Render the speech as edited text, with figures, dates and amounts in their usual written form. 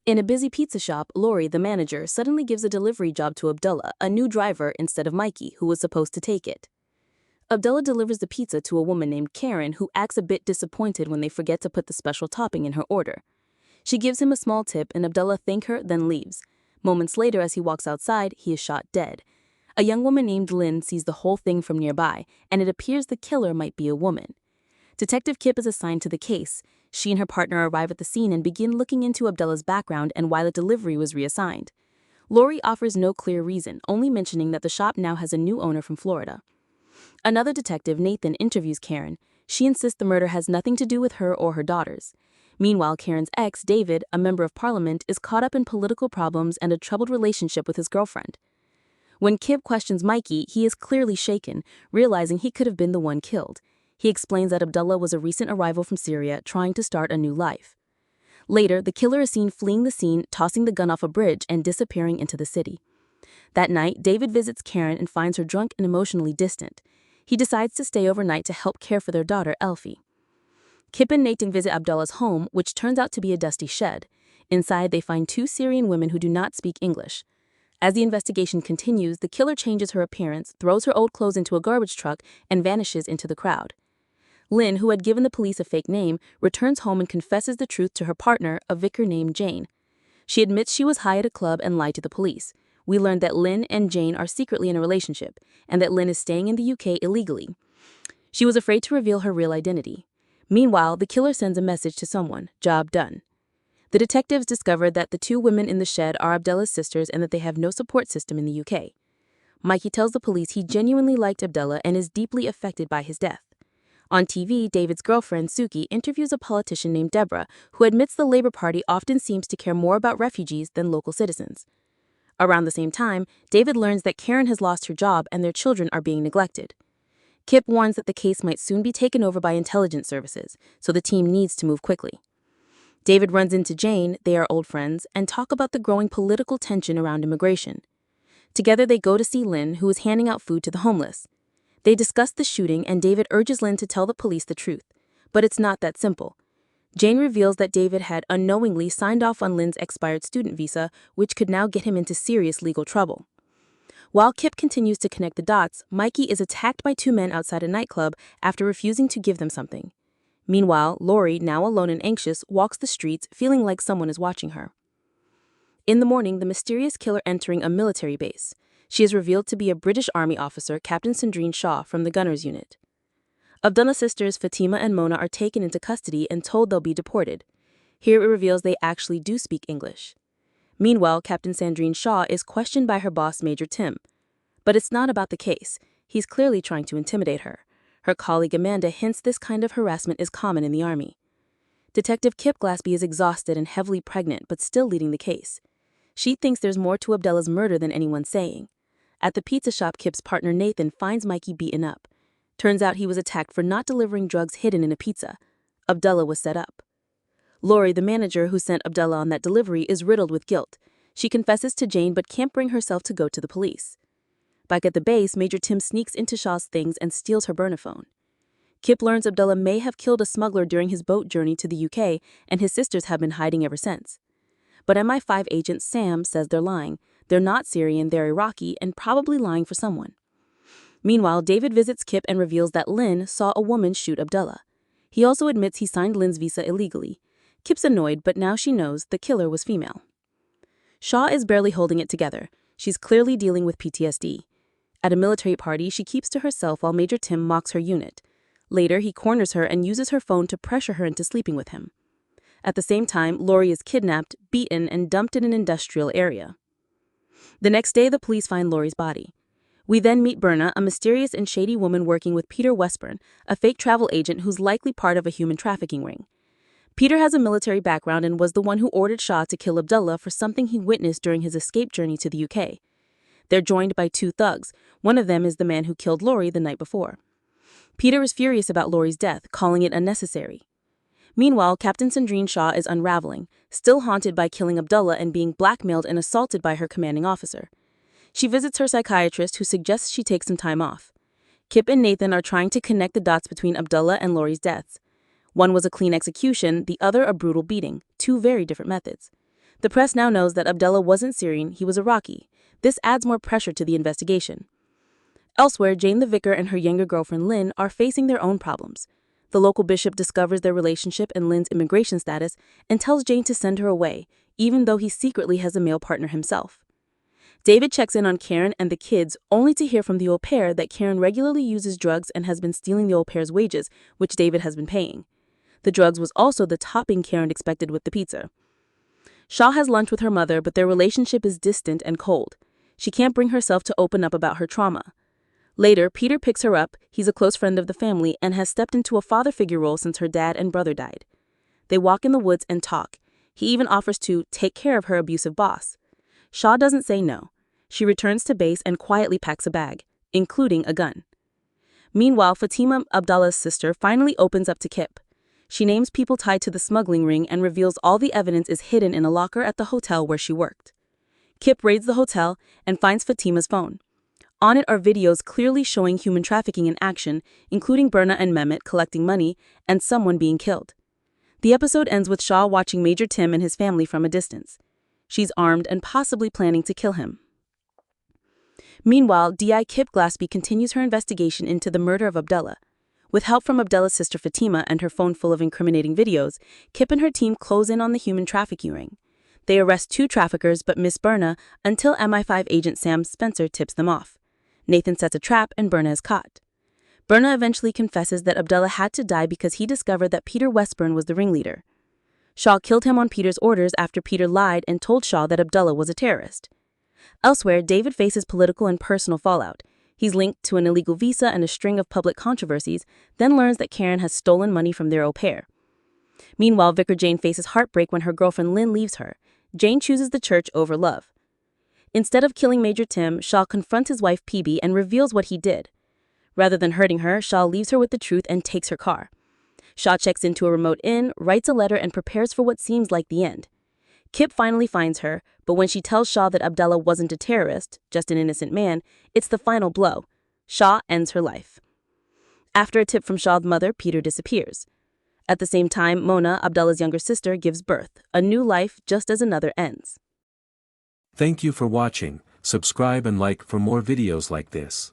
In a busy pizza shop, Lori, the manager, suddenly gives a delivery job to Abdullah, a new driver, instead of Mikey, who was supposed to take it. Abdullah delivers the pizza to a woman named Karen, who acts a bit disappointed when they forget to put the special topping in her order. She gives him a small tip and Abdullah thanks her, then leaves. Moments later, as he walks outside, he is shot dead. A young woman named Lynn sees the whole thing from nearby, and it appears the killer might be a woman. Detective Kip is assigned to the case. She and her partner arrive at the scene and begin looking into Abdullah's background and why the delivery was reassigned. Lori offers no clear reason, only mentioning that the shop now has a new owner from Florida. Another detective, Nathan, interviews Karen. She insists the murder has nothing to do with her or her daughters. Meanwhile, Karen's ex, David, a member of parliament, is caught up in political problems and a troubled relationship with his girlfriend. When Kip questions Mikey, he is clearly shaken, realizing he could have been the one killed. He explains that Abdullah was a recent arrival from Syria trying to start a new life. Later, the killer is seen fleeing the scene, tossing the gun off a bridge, and disappearing into the city. That night, David visits Karen and finds her drunk and emotionally distant. He decides to stay overnight to help care for their daughter, Elfie. Kip and Nathan visit Abdullah's home, which turns out to be a dusty shed. Inside, they find two Syrian women who do not speak English. As the investigation continues, the killer changes her appearance, throws her old clothes into a garbage truck, and vanishes into the crowd. Lynn, who had given the police a fake name, returns home and confesses the truth to her partner, a vicar named Jane. She admits she was high at a club and lied to the police. We learned that Lynn and Jane are secretly in a relationship, and that Lynn is staying in the UK illegally. She was afraid to reveal her real identity. Meanwhile, the killer sends a message to someone, job done. The detectives discover that the two women in the shed are Abdullah's sisters and that they have no support system in the UK. Mikey tells the police he genuinely liked Abdullah and is deeply affected by his death. On TV, David's girlfriend, Suki, interviews a politician named Deborah, who admits the Labour Party often seems to care more about refugees than local citizens. Around the same time, David learns that Karen has lost her job and their children are being neglected. Kip warns that the case might soon be taken over by intelligence services, so the team needs to move quickly. David runs into Jane, they are old friends, and talk about the growing political tension around immigration. Together they go to see Lynn, who is handing out food to the homeless. They discuss the shooting and David urges Lynn to tell the police the truth. But it's not that simple. Jane reveals that David had unknowingly signed off on Lynn's expired student visa, which could now get him into serious legal trouble. While Kip continues to connect the dots, Mikey is attacked by two men outside a nightclub after refusing to give them something. Meanwhile, Lori, now alone and anxious, walks the streets, feeling like someone is watching her. In the morning, the mysterious killer entering a military base. She is revealed to be a British Army officer, Captain Sandrine Shaw, from the Gunners Unit. Abdullah's sisters Fatima and Mona are taken into custody and told they'll be deported. Here it reveals they actually do speak English. Meanwhile, Captain Sandrine Shaw is questioned by her boss, Major Tim. But it's not about the case. He's clearly trying to intimidate her. Her colleague Amanda hints this kind of harassment is common in the Army. Detective Kip Glaspie is exhausted and heavily pregnant, but still leading the case. She thinks there's more to Abdullah's murder than anyone's saying. At the pizza shop, Kip's partner Nathan finds Mikey beaten up. Turns out he was attacked for not delivering drugs hidden in a pizza. Abdullah was set up. Lori, the manager who sent Abdullah on that delivery, is riddled with guilt. She confesses to Jane but can't bring herself to go to the police. Back at the base, Major Tim sneaks into Shaw's things and steals her burner phone. Kip learns Abdullah may have killed a smuggler during his boat journey to the UK, and his sisters have been hiding ever since. But MI5 agent Sam says they're lying. They're not Syrian, they're Iraqi, and probably lying for someone. Meanwhile, David visits Kip and reveals that Lynn saw a woman shoot Abdullah. He also admits he signed Lynn's visa illegally. Kip's annoyed, but now she knows the killer was female. Shaw is barely holding it together. She's clearly dealing with PTSD. At a military party, she keeps to herself while Major Tim mocks her unit. Later, he corners her and uses her phone to pressure her into sleeping with him. At the same time, Lori is kidnapped, beaten, and dumped in an industrial area. The next day, the police find Lori's body. We then meet Berna, a mysterious and shady woman working with Peter Westburn, a fake travel agent who's likely part of a human trafficking ring. Peter has a military background and was the one who ordered Shaw to kill Abdullah for something he witnessed during his escape journey to the UK. They're joined by two thugs. One of them is the man who killed Lori the night before. Peter is furious about Lori's death, calling it unnecessary. Meanwhile, Captain Sandrine Shaw is unraveling, still haunted by killing Abdullah and being blackmailed and assaulted by her commanding officer. She visits her psychiatrist, who suggests she take some time off. Kip and Nathan are trying to connect the dots between Abdullah and Lori's deaths. One was a clean execution, the other a brutal beating, two very different methods. The press now knows that Abdullah wasn't Syrian, he was Iraqi. This adds more pressure to the investigation. Elsewhere, Jane the vicar and her younger girlfriend Lynn are facing their own problems. The local bishop discovers their relationship and Lynn's immigration status and tells Jane to send her away, even though he secretly has a male partner himself. David checks in on Karen and the kids, only to hear from the au pair that Karen regularly uses drugs and has been stealing the au pair's wages, which David has been paying. The drugs was also the topping Karen expected with the pizza. Shaw has lunch with her mother, but their relationship is distant and cold. She can't bring herself to open up about her trauma. Later, Peter picks her up. He's a close friend of the family and has stepped into a father figure role since her dad and brother died. They walk in the woods and talk. He even offers to take care of her abusive boss. Shaw doesn't say no. She returns to base and quietly packs a bag, including a gun. Meanwhile, Fatima, Abdullah's sister, finally opens up to Kip. She names people tied to the smuggling ring and reveals all the evidence is hidden in a locker at the hotel where she worked. Kip raids the hotel and finds Fatima's phone. On it are videos clearly showing human trafficking in action, including Berna and Mehmet collecting money and someone being killed. The episode ends with Shaw watching Major Tim and his family from a distance. She's armed and possibly planning to kill him. Meanwhile, DI Kip Glaspie continues her investigation into the murder of Abdullah. With help from Abdullah's sister Fatima and her phone full of incriminating videos, Kip and her team close in on the human trafficking ring. They arrest 2 traffickers but miss Berna until MI5 agent Sam Spencer tips them off. Nathan sets a trap and Berna is caught. Berna eventually confesses that Abdullah had to die because he discovered that Peter Westburn was the ringleader. Shaw killed him on Peter's orders after Peter lied and told Shaw that Abdullah was a terrorist. Elsewhere, David faces political and personal fallout. He's linked to an illegal visa and a string of public controversies, then learns that Karen has stolen money from their au pair. Meanwhile, Vicar Jane faces heartbreak when her girlfriend Lynn leaves her. Jane chooses the church over love. Instead of killing Major Tim, Shaw confronts his wife PB and reveals what he did. Rather than hurting her, Shaw leaves her with the truth and takes her car. Shaw checks into a remote inn, writes a letter, and prepares for what seems like the end. Kip finally finds her, but when she tells Shaw that Abdullah wasn't a terrorist, just an innocent man, it's the final blow. Shaw ends her life. After a tip from Shaw's mother, Peter disappears. At the same time, Mona, Abdullah's younger sister, gives birth, a new life just as another ends. Thank you for watching. Subscribe and like for more videos like this.